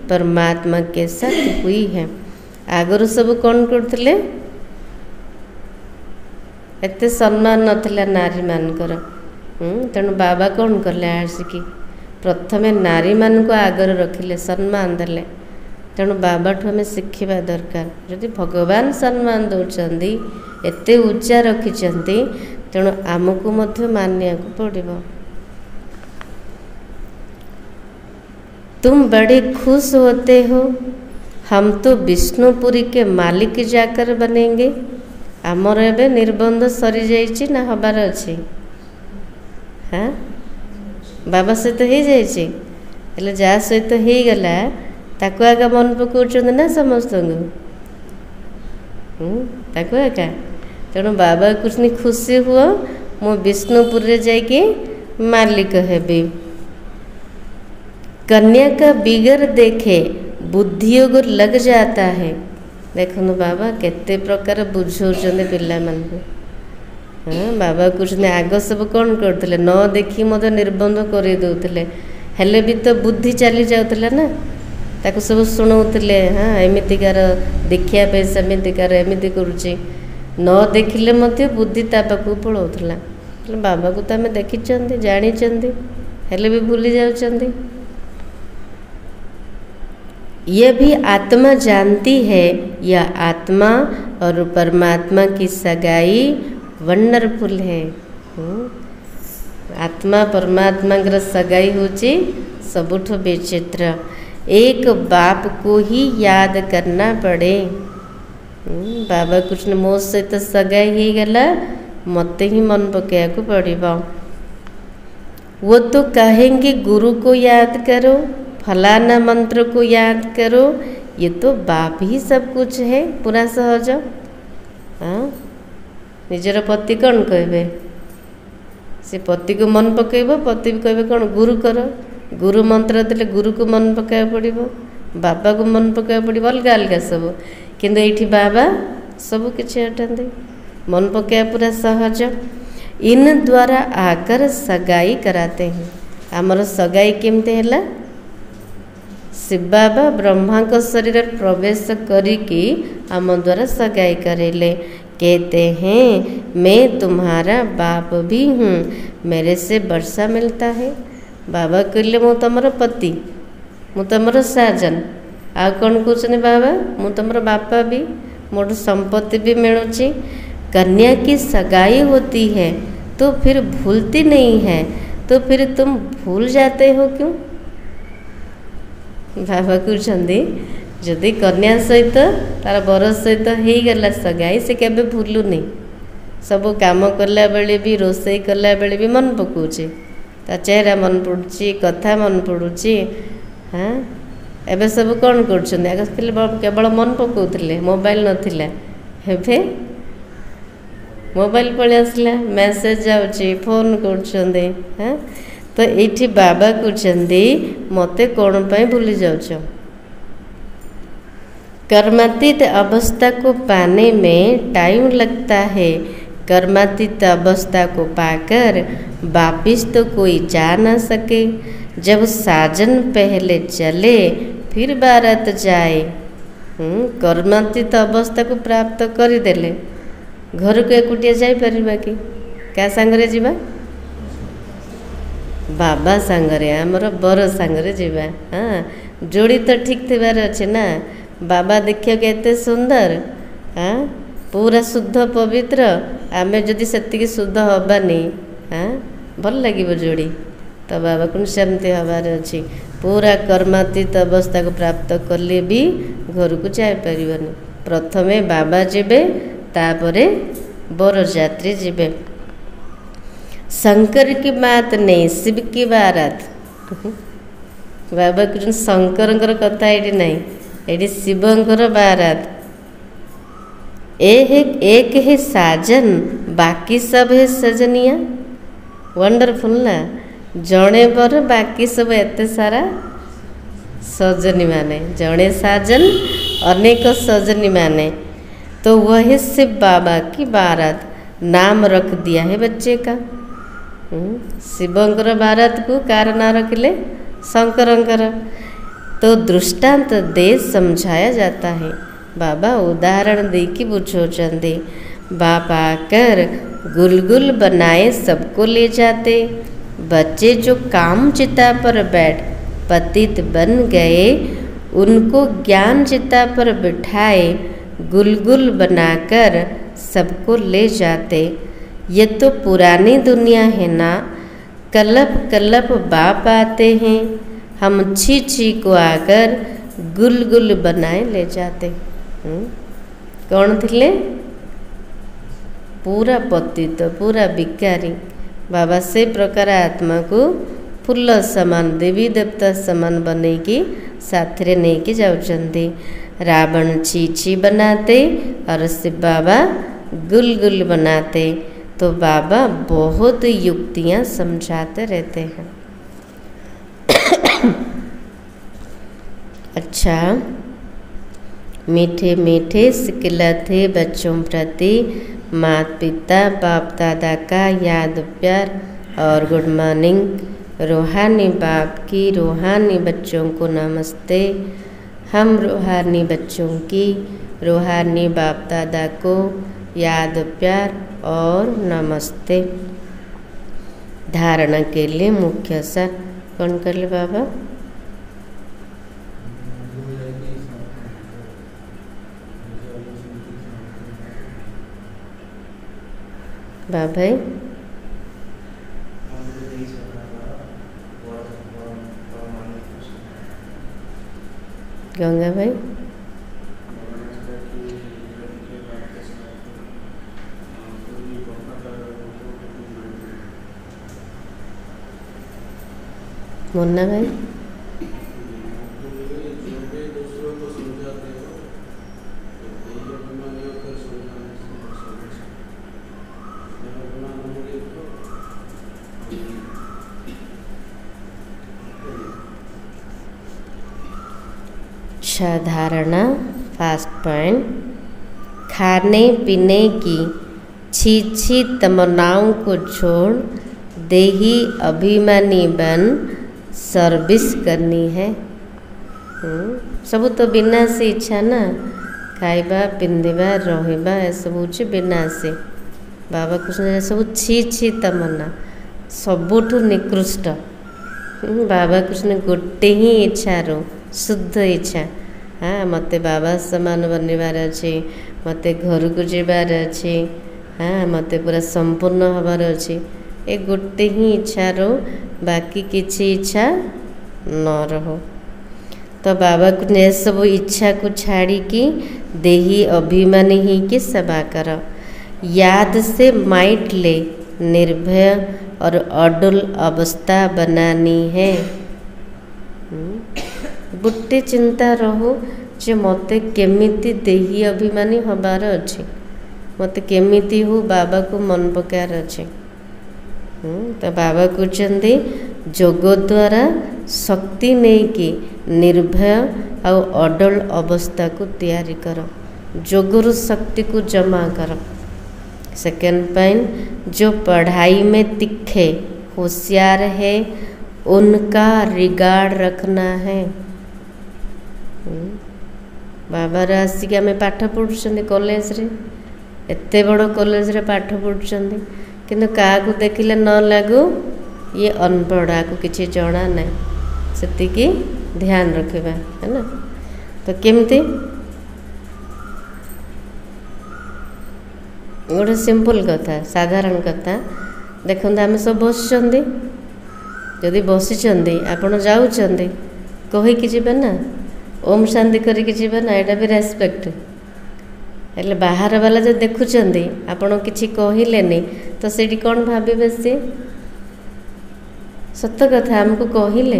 परमात्मा के साथ हुई है। आगुरी सब कौन करते? एते सम्मान नथिला नारी मानकर। तेणु बाबा कौन कले आसिकी प्रथमे नारी मान को आगर रखिले, सम्मान देले। तेणु बाबा ठू आम शिखा दरकार। जदि भगवान सम्मान दौरान एते उच्चा रखिंट तेणु आमको मध्य मानिया पड़ो। तुम बड़े खुश होते हो, हम तो विष्णुपुरी के मालिक जाकर बनेंगे। आमर एबे निर्बंध सरी जाइए ना हबार अच्छे? हाँ बाबा सहित हो जाइए हेले जा सहित हो गला ताको आगा मन पकाउछन ना समस्त ताको आगा। तेणु बाबा कुछ खुशी हुआ मु विष्णुपुर रे जाइए मालिक हेबी। कन्या का बिगर देखे बुद्धियोग लग जाता है। देखो बाबा केते प्रकार बुझाऊँ पिला मान। हाँ बाबा कुछ आग सब कौन करते न देखी मत निर्बंध कर दौले हेले भी तो बुद्धि चली जाऊला ना ताको सब शुणाऊले। हाँ एमतिकार देखिया सेमितिकार एमती करुच्ची न देखिले मध्य बुद्धि ता पाखु पलाऊला। बाबा को तो आम देखी जानी हेले भी भूली जाऊँच। यह भी आत्मा जानती है यह आत्मा और परमात्मा की सगाई वंडरफुल है। आत्मा परमात्मा की सगाई होची सबुठ विचित्र। एक बाप को ही याद करना पड़े। बाबा कुछ मो सहित सगाई ही गला मते ही मन पकड़ा को पड़ो। वो तो कहेंगे गुरु को याद करो, फलाना मंत्र को याद करो, ये तो बाप ही सब कुछ है पूरा सहज। हाँ निजर पति कौन कहे से पति को मन पकेब, पति भी कहे कौन गुरु कर। गुरु मंत्र देले गुरु को मन पकाया पड़ो, बाबा को मन पकाया पड़ो, अलग अलग सब। किंतु ये बाबा सब किसी हटाते मन पकाया पूरा सहज। इन द्वारा आकर सगाई कराते हैं। आमर सगाई केमती है? शिव बाबा ब्रह्मा को शरीर प्रवेश करिकी आम द्वारा सगाई करेले। कहते हैं मैं तुम्हारा बाप भी हूँ, मेरे से वर्षा मिलता है। बाबा कहले मु तुमर पति, मु तुमर साजन। आ कौन कहते बाबा मु तुमर बापा भी, मोर संपत्ति भी मिलूची। कन्या की सगाई होती है तो फिर भूलती नहीं है, तो फिर तुम भूल जाते हो क्यों? बाबा कहते जदि कन्या सहित तार बर सहित हो गला सगाई से केबे भूलुनी। सब काम कला बेले भी रोसई कला बेले भी मन पकाउछे, ता चेहरा मन पड़ुची, कथा मन पड़ुची। हाँ एबे सब कौन कर केवल मन पकाउथिले, मोबाइल नथिला। हेबे मोबाइल पड़े आसला, मेसेज जाउची, फोन करछंदे। हाँ तो ये बाबा कहते मते कौन पाई भूली जाऊच? कर्मातीत अवस्था को पाने में टाइम लगता है। कर्मातीत अवस्था को पाकर वापिस तो कोई जा न सके। जब साजन पहले चले फिर बारात जाए। कर्मातीत अवस्था को प्राप्त करदेले घर को एकुटिया जापर कि क्या सांगरे जीवा? बाबा सांगरे आमर बर सांगरे जीवा। हाँ जोड़ी तो ठीक थिबार अच्छे ना। बाबा देखिए केते सुंदर। हाँ पूरा शुद्ध पवित्र। आमे जदि सेतिकी शुद्ध हबानी हाँ भल लगे जोड़ी। तो बाबा कौन सेमती हबार अच्छी। पूरा कर्मातीत अवस्था को प्राप्त कले भी घर को जापर। प्रथमे बाबा जीवे तापरे बर यात्री जीवे। शंकर की बात नहीं, शिव की बारात। बाबा कुछ शंकर कथा ये नहीं, ये शिवंकर बारात। एक है साजन बाकी सब है सजनिया। वंडरफुल ना। जड़े बर बाकी सब एते सारा सजनी माने। जड़े साजन अनेक सजनी माने। तो वह शिव बाबा की बारात नाम रख दिया है बच्चे का। शिवंकर बारात को कार ना रखिले शंकरंकर। तो दृष्टांत दे समझाया जाता है। बाबा उदाहरण दे कि बुझाउछन्ति। बाप आकर गुलगुल बनाए सबको ले जाते। बच्चे जो काम चिता पर बैठ पतित बन गए, उनको ज्ञान चिता पर बिठाए गुलगुल बनाकर सबको ले जाते। ये तो पुरानी दुनिया है ना। कलप कलप बाप आते हैं, हम छी छी को आकर गुलगुल बनाए ले जाते। कौन थिले? पूरा पतित, पूरा भिकारी। बाबा से प्रकार आत्मा को फूल समान, देवी देवता समान बनैकी साथरे नहीं कि जाउछन्ति। रावण छी छी बनाते और शिव बाबा गुलगुल बनाते। तो बाबा बहुत युक्तियाँ समझाते रहते हैं। अच्छा, मीठे मीठे सिखलाते बच्चों प्रति माता पिता बाप दादा का याद प्यार और गुड मॉर्निंग। रूहानी बाप की रूहानी बच्चों को नमस्ते। हम रूहानी बच्चों की रूहानी बाप दादा को याद प्यार और नमस्ते। धारणा के लिए मुख्य सार कौन कर ले बाबा? बाबा गंगा भाई, मुन्ना भाई, धारणा फर्स्ट पॉइंट। खाने पीने की छी छी तमन्नाओं को छोड़ देही अभिमानी बन सर्विस करनी है। सब तो बिना से इच्छा ना, खाइबा पिंधिबा रहिबा ए सब होछि बिना से। बाबा कृष्ण सब छी छी तमन्ना सबुठु निकृष्ट। बाबा कृष्ण गोटे ही इच्छा रो शुद्ध इच्छा। हाँ, मते बाबा समान बनवार अच्छे, मते घर को जीवार अच्छे। हाँ, मते पूरा संपूर्ण हबार अच्छे। ए गोटे ही इच्छा रो, बाकी किसी इच्छा न रहो। तो बाबा को ने सब इच्छा को छाड़ी की देही अभिमानी ही की सेवा कर। याद से माइट ले निर्भय और अडुल अवस्था बनानी है। गोटे चिंता रहो जे मते केमिति देही अभिमानी हबार अच्छे, मते केमिति हो बाबा को मन पकार अच्छे। तो बाबा कहते जोग द्वारा शक्ति नहीं कि निर्भय और अडल अवस्था को तैयारी कर। जोगर शक्ति को जमा कर। सेकेंड पॉइंट, जो पढ़ाई में तिखे होशियार है उनका रिगार्ड रखना है। बाबा आसिक आम पाठ पढ़ुं कॉलेज रे, एते बड़ कॉलेज रे पाठ पढ़ुं, किंतु क्या देखिले न लागू ये अनपढ़ा को किसी जना ना, से ध्यान रखा है ना। तो केमती गोटे सिंपल कथा, साधारण कथा देखो, आम सब बसुँच, जदि बसी आपण जाऊँच कहीकि जीवे ना, ओम शांति करके जीवे ना, यहाँ भी रेस्पेक्ट। हेल्ले बाहर वाला जो देखुं आपण किसी कहलेनी तो सेठी कौन भावे सी? सत कथा आमको कहले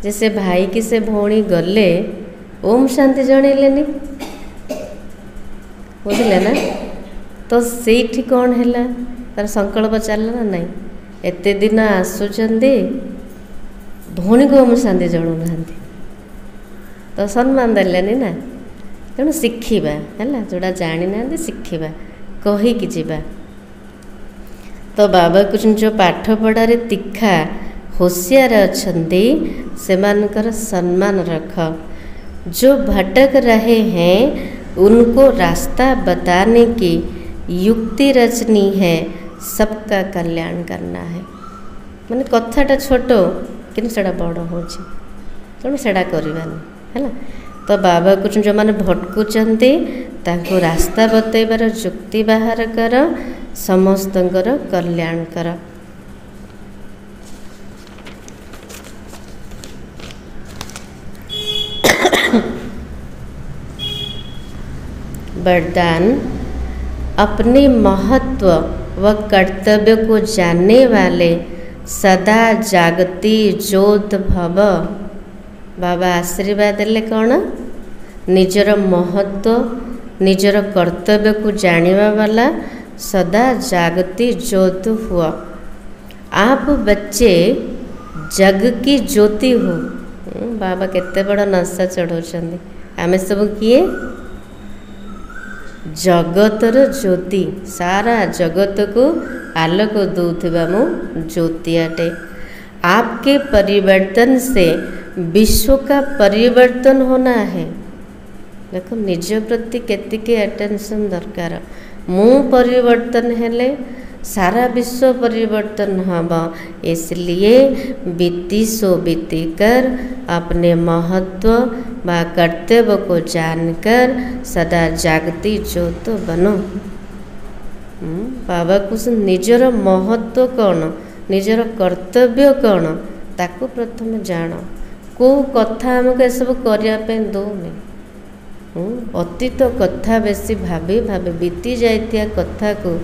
जे से भाई कि से भौणी गले ओम शांति जनइलेनी, बुझले ना। तो सेठी कौन है तार संकल्प चलला ना नहीं, एते दिन आसुचंदी भौणी को ओम शांति जणु नांती, तो सम्मान देलेनी ना। तेणु शिखा है, जोड़ा जानी ना शिखा कहीकि जीवा। तो बाबा कृष्ण जो पाठ पढ़ारे तीखा होशियार अछंती सेमानकर सम्मान रख। जो भटक रहे हैं उनको रास्ता बताने की युक्ति रचनी है, सबका कल्याण करना है। माने कथाटा छोट कि सेटा बड़ हो तेणु सेटा करवानी है। तो बाबा कुछ जो मैंने भटकुचंती तांको रास्ता बतैबार युक्ति बाहर कर, समस्तंकर कल्याण कर। वरदान। अपने महत्व व कर्तव्य को जानने वाले सदा जागती ज्योत भव। बाबा आशीर्वाद देले कौन? निजर महत्व निजर कर्तव्य को जानिबा वाला सदा जागती ज्योत हुआ। आप बच्चे जग की ज्योति हो। बाबा केते बड़ा नशा चढ़ाउछन्ती। आमे सब किए? जगतर ज्योति, सारा जगत को आलोक दूथिबा मु ज्योतियाटे। आपके परिवर्तन से विश्व का परिवर्तन होना है। देखो निज प्रति केतिके अटेंशन दरकार। मु परिवर्तन हेले सारा विश्व परिवर्तन हम। इसलिए बीती सो बीती कर अपने महत्व व कर्तव्य को जानकर सदा जागती ज्योत बनो। बाबा कुछ निजर महत्व कौन, निजर कर्तव्य कौन ताकू प्रथम जान। को कथा आमको सब करने दौने। अतीत कथा बेसी भाभी भाभी बीती जाइतिया कथा को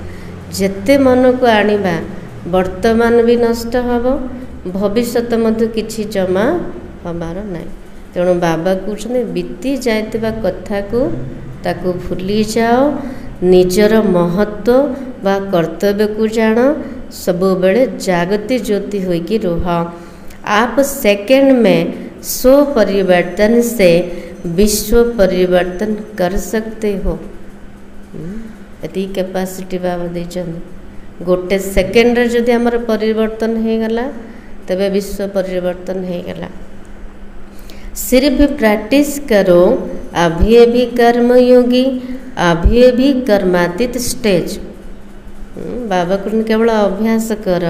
जेते मन को आनिबा वर्तमान भी नष्ट हब, भविष्यत मध्य किछि जमा हबार नहीं। तेणु बाबा कहते बीती जाइतिबा कथा को ताकू भूली जाओ, निजर महत्व व कर्तव्य को जान, सब बेले जागती ज्योति होइकी रुह। आप सेकंड में स्व परिवर्तन से विश्व परिवर्तन कर सकते हो। ये कैपेसिटी बाबा देचन। गोटे सेकेंड रे जदि हमर परिवर्तन हो गला तबे विश्व परिवर्तन हो गला। सिर्फ प्रैक्टिस करो, अभी अभी कर्मयोगी, अभी अभी कर्मातीत स्टेज। बाबा को केवल अभ्यास कर,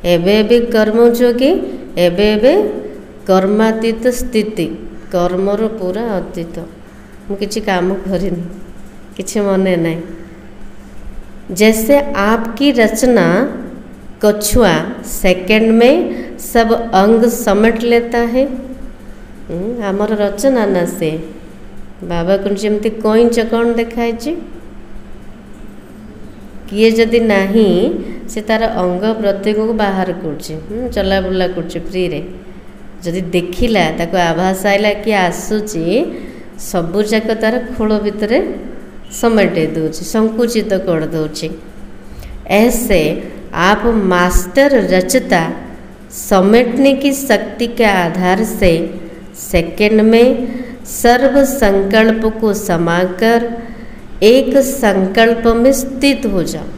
एबे एबे कर्मयोगी, एबे एबे कर्मातीत स्थिति, कर्मर पूरा अतीत। मु किछि काम करिनी, किछि मने नहीं। जैसे आपकी रचना कछुआ सेकंड में सब अंग समेट लेता है। आमर रचना ना से बाबा को जमती कईंच कौन देखाई किए जदि नहीं से तार अंग प्रत्येक को बाहर कर चला बुला कर फ्री रे जदि देखिला ताको आभास आइला कि आसुची सबू जाक तार खोल भितर समेटे दूची, संकुचित कर दूची। ऐसे आप मास्टर रचता समेटने की शक्ति के आधार से सेकंड में सर्व संकल्प को समाकर एक संकल्प में स्थित हो जाओ।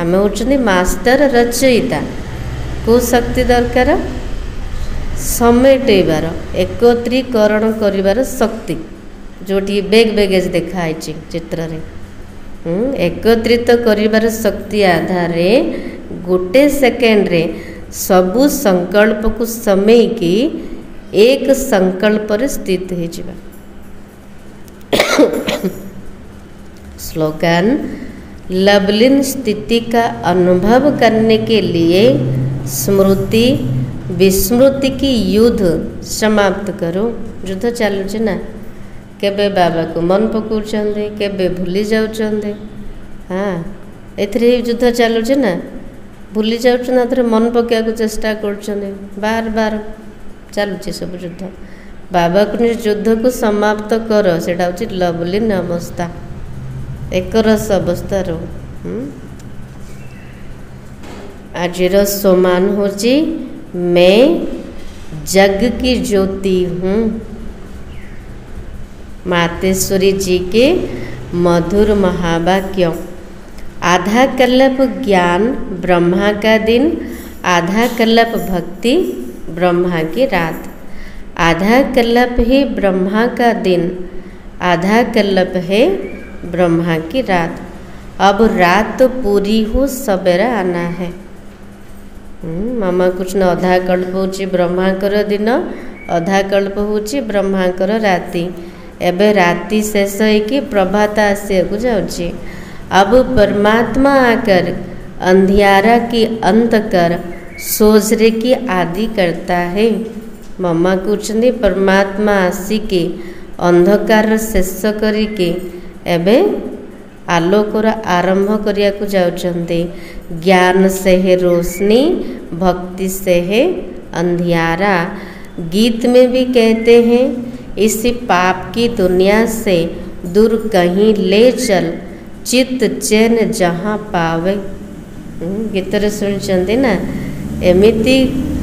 आम होचनी मास्टर रचयिता को शक्ति दरकार समेटार एकत्रीकरण करिवार शक्ति जोटी बेग बेगेज देखाई चित्र रे। एकत्रित करिवार शक्ति आधार गोटे सेकेंड रे सबु संकल्प को समय की एक संकल्प रे स्थित हो जावा। स्लोगन। लवलीन स्थिति का अनुभव करने के लिए स्मृति विस्मृति की युद्ध समाप्त करो। युद्ध चलुचे ना, केबे बाबा को मन पकाउछन्ते, केबे भूली जाउछन्ते। हाँ एथरे युद्ध चलुचे ना, भूली जाउछन थरे मन पकाया को चेष्टा करछन्ते, बार बार चलुचे सब युद्ध। बाबा को युद्ध को समाप्त कर, सेटा होछि लवलीन अवस्था, एक रस अवस्था रो। आजिर सोमान होछि मैं जग की ज्योति हूँ। मातेश्वरी जी के मधुर महावाक्य। आधा कल्प ज्ञान ब्रह्मा का दिन, आधा कल्प भक्ति ब्रह्मा की रात। आधा कल्प ही ब्रह्मा का दिन, आधा कल्प है ब्रह्मा की रात। अब रात तो पूरी हो, सवेरा आना है। मामा कुछ न अधा कल्प होची ब्रह्मांकर दिन, अधा कल्प होची ब्रह्मांकर राति। एबे राति शेष होइकी प्रभात आसियाकु जाउची। अब परमात्मा आकर अंधियारा की अंत कर सोजरे की आदि करता है। मामा कहते परमात्मा आसिकी अंधकार शेष करिके एबे आलोकर आरंभ करिया को जाउचंते। ज्ञान से है रोशनी, भक्ति से है अंधियारा। गीत में भी कहते हैं इसी पाप की दुनिया से दूर कहीं ले चल, चित्त चैन जहाँ पावे। गीतर शुणी ना, एमिति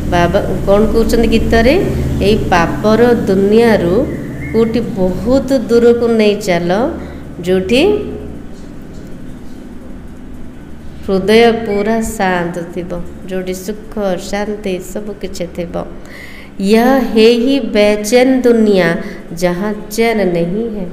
बाबा कौन कहते गीतरे, यही पापर दुनिया रू कोटी बहुत दूर को नहीं चल, जोठी हृदय पूरा शांत थिबो, जोटी सुख शांति सब किछ थिबो। यह है ही बेचैन दुनिया जहाँ चैन नहीं है।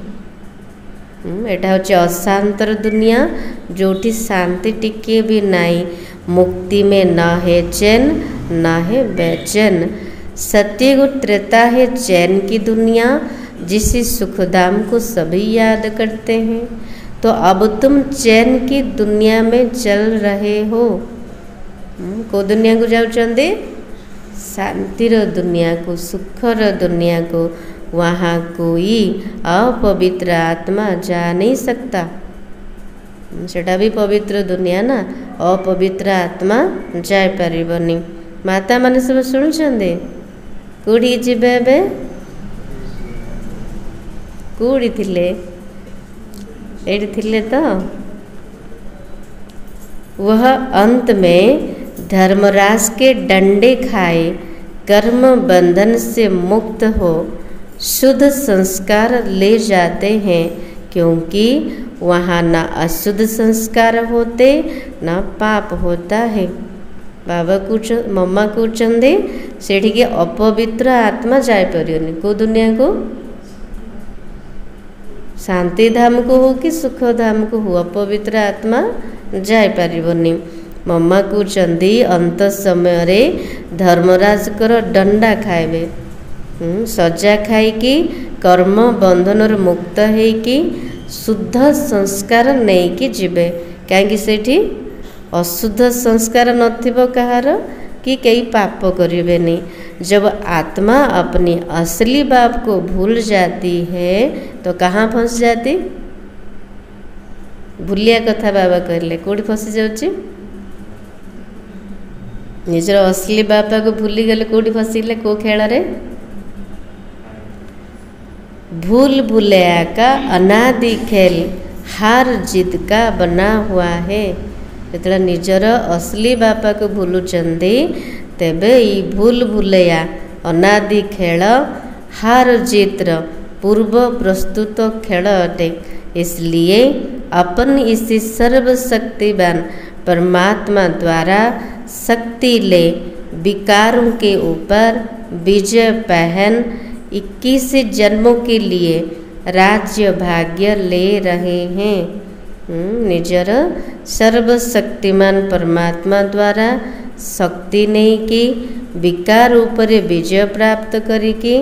एटा होचे अशांतर दुनिया, जोठी शांति टिके भी नहीं। मुक्ति में न है चैन, न है बेचैन। सत्ययुग त्रेता है चैन की दुनिया, जिस सुखधाम को सभी याद करते हैं। तो अब तुम चैन की दुनिया में चल रहे हो। को दुनिया को जाउचंदे? शांतिर दुनिया को, सुखर दुनिया को। वहाँ कोई अपवित्र आत्मा जा नहीं सकता। सेटा भी पवित्र दुनिया ना, अपवित्र आत्मा जाय परिबनी। माता माने सब शुणुचंदे? कोड़ी जिबे बे? कोड़ी थिले? एडी थिले तो वह अंत में धर्मराज के डंडे खाए, कर्म बंधन से मुक्त हो शुद्ध संस्कार ले जाते हैं, क्योंकि वहाँ न अशुद्ध संस्कार होते न पाप होता है। बाबा कुछ मम्मा कहते सेठी के अपवित्र आत्मा जाय परियोनी। को दुनिया को? शांति धाम को हो कि सुख धाम को हो, अपवित्र आत्मा जाय परिबनी। मम्मा कहते अंत समय रे धर्मराज कर दंडा खाइबे, सजा खाई कर्म बंधन मुक्त होइकी शुद्ध संस्कार नहीं कि जीवे। कहीं सेठी अशुद्ध संस्कार नथिबो कहार कि कई पाप करिवे नहीं। जब आत्मा अपनी असली बाप को भूल जाती है तो कहाँ फंस जाती? भूलिया कथा बाबा कहले कोड़ी फंसी जाउची? निजर असली बापा को भूली गले कोड़ी फंसिले? को खेल रे? भूल भुलैया का अनादि खेल हार जीत का बना हुआ है। जेतला निजर असली बापा को भूलुचंदी तेबे ई भूल भुलैया अनादि खेल हार जीतर पूर्व प्रस्तुत खेल अटे। इसलिए अपन इसी सर्वशक्तिवान परमात्मा द्वारा शक्ति ले विकारों के ऊपर विजय पहन 21 जन्मों के लिए राज्य भाग्य ले रहे हैं। निजर सर्वशक्तिमान परमात्मा द्वारा शक्ति नहीं की विकार ऊपर विजय प्राप्त करिके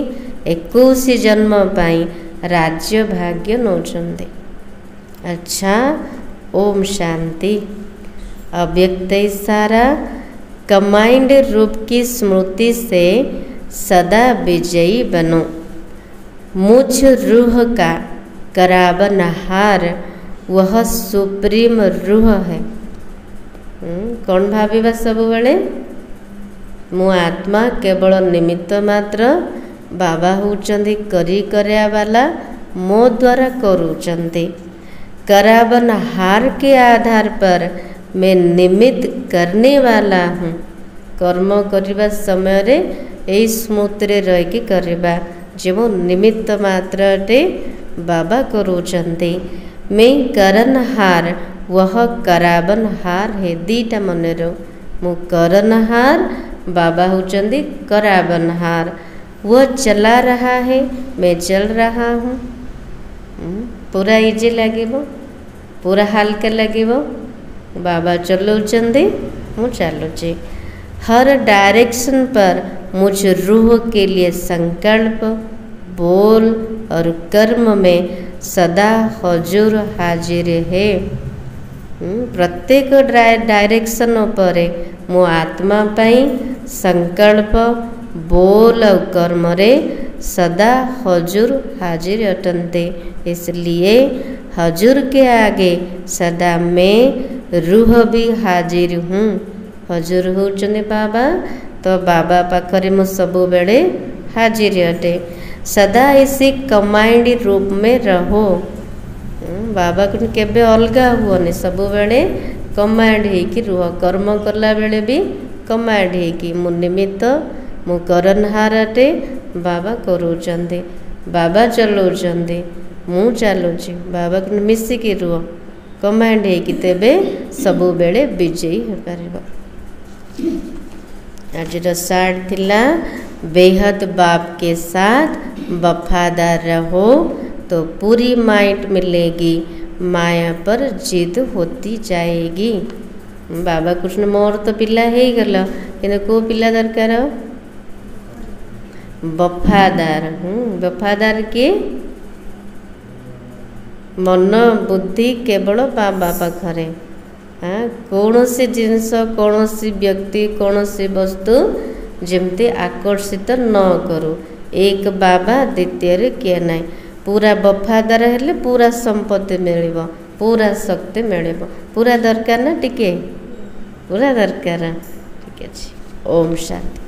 21 जन्म पाई राज्य भाग्य नौचंदे। अच्छा, ओम शांति। अव्यक्त इशारा कमांड रूप की स्मृति से सदा विजयी बनो। मुझ रूह का कराबनहार वह सुप्रीम रूह है। कौन भाविबा सब बेले? मु आत्मा केवल निमित्त मात्र, बाबा होचंदी करी करया वाला, मो द्वारा करूचंदी। कराबनहार के आधार पर मैं निमित्त करने वाला हूँ। कर्म करने समय रे यही स्मृति रह कि करवा जो निमित्त मात्र बाबा करूचंदी। मैं करनहार वह कराबनहार है। दीटा मन रो मु करनहार, बाबा होचंदी करावनहार। वो चला रहा है, मैं चल रहा हूँ। पूरा इजी लगे, पूरा हल्का लगे। बाबा चलाउचंदी, मु चलुची। हर डायरेक्शन पर मुझ रूह के लिए संकल्प, बोल और कर्म में सदा हजूर हाजिर है। प्रत्येक डायरेक्शन पर मो आत्मा पाई संकल्प, बोल और कर्म रे सदा हजूर हाजिर अटंते। इसलिए हजूर के आगे सदा मैं रूह भी हाजिर हूँ। हजूर होचंदी बाबा, तो बाबा पाखरे मु सबु बेले हाजिर अटे। सदा इसी कमांड रूप में रहो। बाबा को केबे अलगा हुओनी, सबु बेले कमांड है कि रुह। कर्म कला बेले भी कमांड है कि मु निमित्त, मु करनहार अटे, बाबा करूचंदी, बाबा चलाउचंदी, मु चलुची। बाबा को मिसिकी रुह, कमांड है कि तेबे सबु बेले विजयी हो पारिबो। आज साठ थिला, बेहद बाप के साथ वफादार रहो तो पूरी माइट मिलेगी, माया पर जिद होती जाएगी। बाबा कृष्ण मोर तो पिला है गल, कि को पिला दरकार? वफादार। वफादार के मन बुद्धि केवल बाबा पाखरे। कौन सी जिनस, कौन सी व्यक्ति, कौन सी वस्तु जमती आकर्षित न करू। एक बाबा, द्वितीय किए ना। पूरा वफादार हेले पूरा संपत्ति मिलिब, पूरा शक्ति मिलिब। पूरा दरकार ना टिके, पूरा दरकार। ठीक है। ओम शांति।